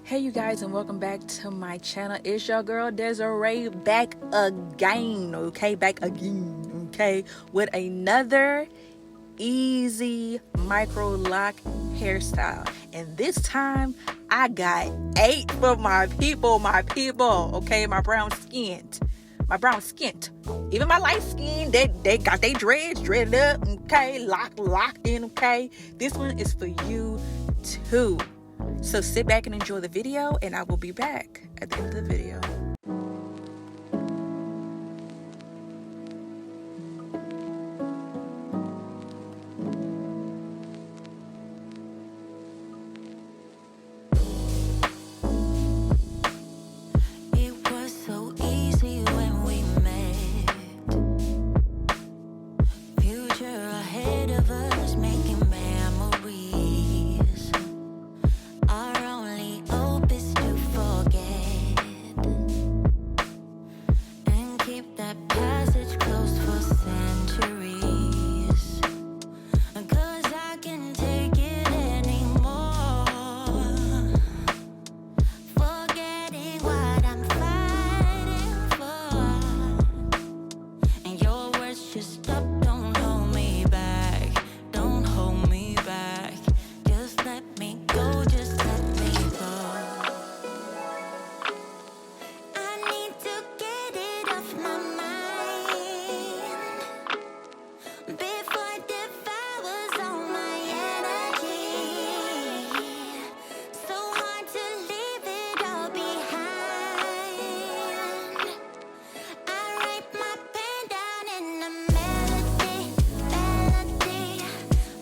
Hey you guys, and welcome back to my channel. It's your girl Desiree back again, okay, with another easy micro lock hairstyle. And this time I got 8 for my people, okay, my brown skinned, even my light skin, they got their dreads dreaded up, okay, locked in, okay. This one is for you too. So sit back and enjoy the video, and I will be back at the end of the video. It was so easy when we met. Future ahead of us, making memories. Our only hope is to forget and keep that passage closed for centuries. 'Cause I can't take it anymore. Forgetting what I'm fighting for. And your words just stop, don't hold me back. Don't hold me back. Just let me go, just let me go. I need to get it off my mind before it devours all my energy. So hard to leave it all behind. I write my pen down in a melody.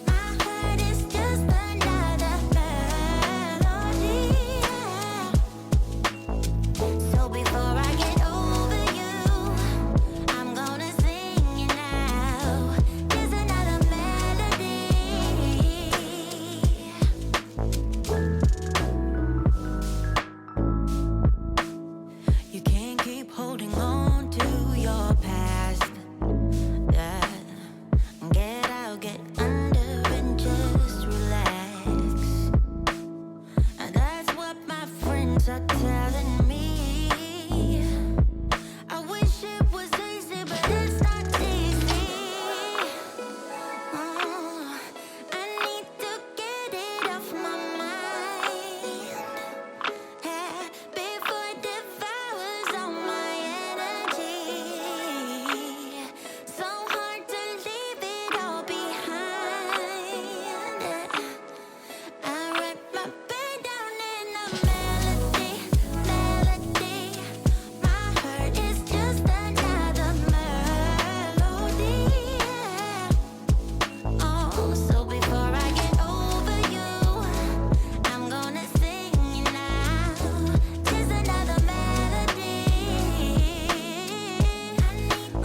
My heart is just another melody. So before I get over you, I'm gonna sing it now. Just another melody. You can't keep holding on to your past. Yeah. Get out, get under, and just relax. And that's what my friends are telling me. I wish it was easy, but it's not easy. Oh, I need to get it off my mind. Before it devours all my energy. So hard to leave it all behind. I write my pen down in a melody. My heart is just another melody. Oh, so before I get over you, I'm gonna sing it now. Just another melody. I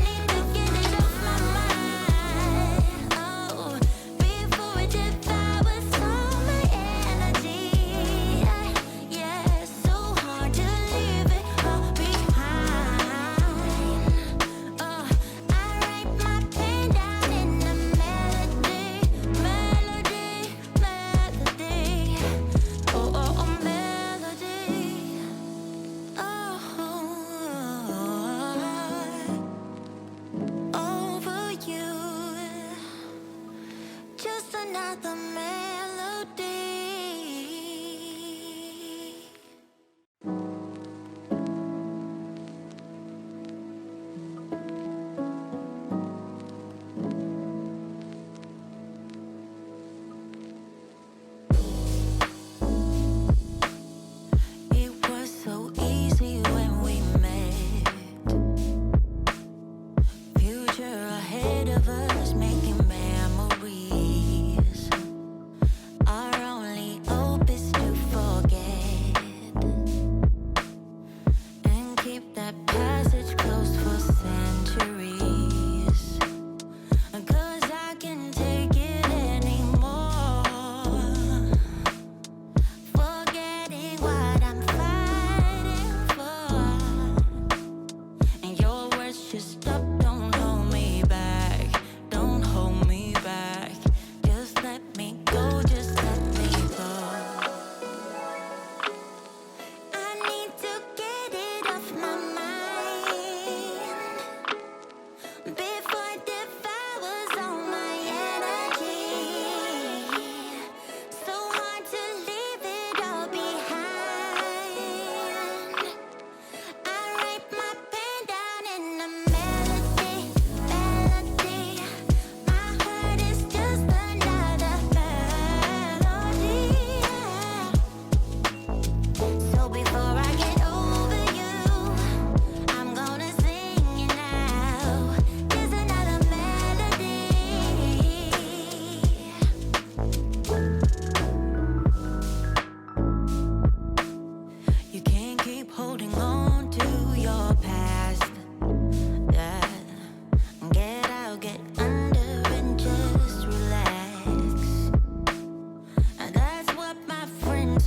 need to get it off my mind. Oh, before it devours all my energy.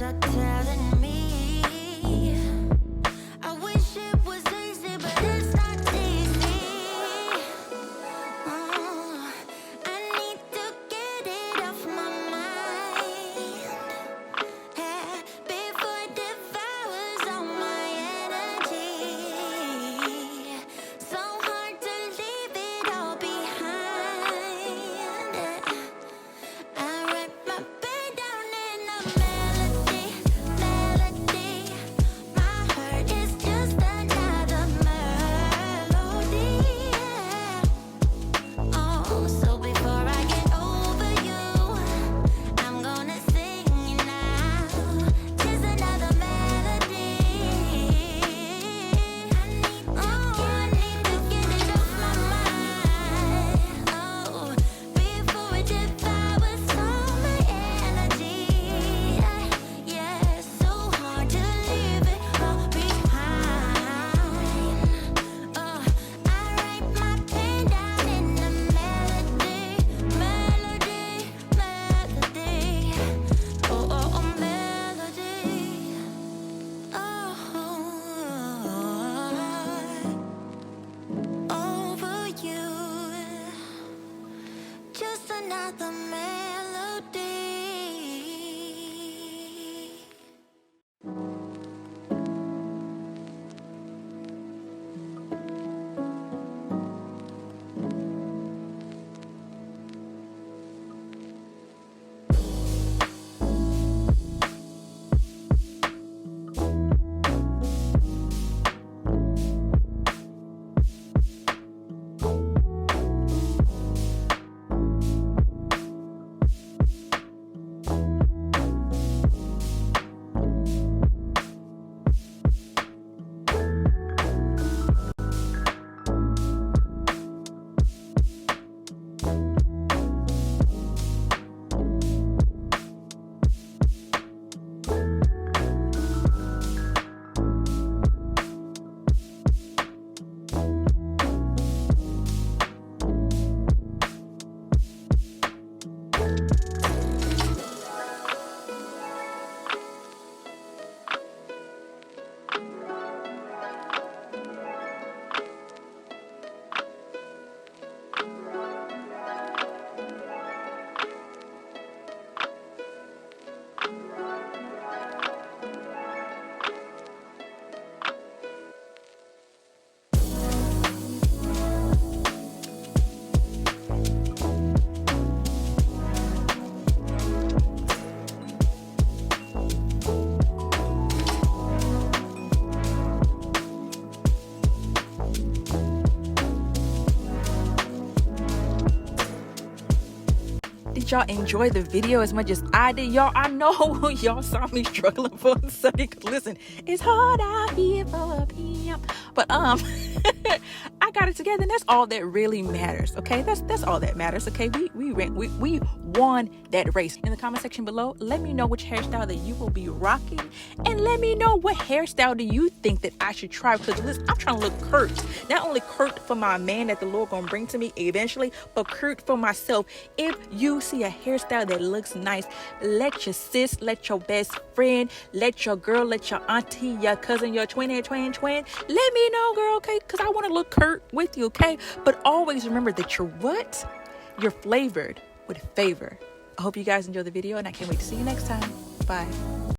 are telling me. I wish it was easy, but it's not easy. I need to get it off my mind, before it devours all my energy. So hard to leave it all behind. I write my pain down in a melody, melody. My heart is just another melody. Oh, so before I get over you, I'm gonna sing it now. Just another melody. I need to get it off my mind. Oh, before it devours all my energy. Yeah, so hard to leave it all behind. I write my pain down in a melody, melody, melody. Oh, oh, oh, melody. Oh, over you. Just another melody. Did y'all enjoy the video as much as I did? Y'all, I know y'all saw me struggling for a second. Listen, it's hard out here for a pimp. But I got it together, and that's all that really matters. Okay, that's all that matters. Okay, we won that race. In the comment section below, let me know which hairstyle that you will be rocking, and let me know what hairstyle do you think that I should try. Because listen, I'm trying to look curt, not only curt for my man that the Lord gonna bring to me eventually, but curt for myself. If you see a hairstyle that looks nice, let your sis, let your best friend, let your girl, let your auntie, your cousin, your twin, let me know, girl. Okay, because I want to look curt with you. Okay, but always remember that you're what? You're flavored with favor. I hope you guys enjoy the video, and I can't wait to see you next time. Bye.